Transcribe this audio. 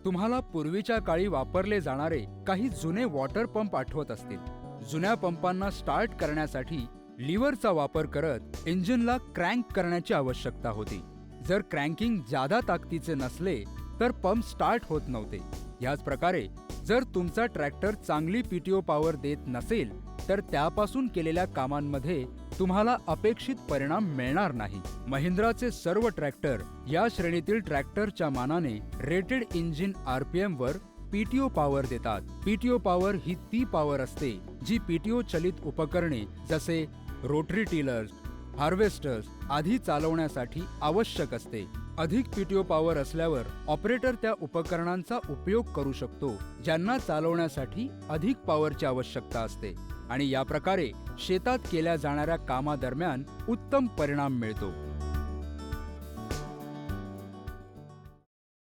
तुम्हाला पूर्वीच्या काळी वापरले जाणारे काही जुने वॉटर पंप आठवत असतील. जुन्या पंपांना स्टार्ट करण्यासाठी लिव्हरचा वापर करत इंजिनला क्रँक करण्याची आवश्यकता होती. जर क्रँकिंग जादा ताकदीचे नसले तर पंप स्टार्ट होत नव्हते. याच प्रकारे जर तुमचा ट्रॅक्टर चांगली पीटीओ पॉवर देत नसेल तर त्यापासून केलेल्या कामांमध्ये तुम्हाला अपेक्षित परिणाम मिळणार नाही. महिंद्राचे सर्व ट्रॅक्टर या श्रेणीतील ट्रॅक्टरच्या मानाने रेटेड इंजिन आरपीएम वर पीटीओ पॉवर देतात. पीटीओ पॉवर ही ती पॉवर असते जी पीटीओ चलित उपकरणे जसे रोटरी टिलर्स, हार्वेस्टर्स आदी चालवण्यासाठी आवश्यक असते. अधिक पीटीओ पॉवर असल्यावर ऑपरेटर त्या उपकरणांचा उपयोग करू शकतो ज्यांना चालवण्यासाठी अधिक पॉवरची आवश्यकता असते आणि या प्रकारे शेतात केल्या जाणाऱ्या कामादरम्यान उत्तम परिणाम मिळतो.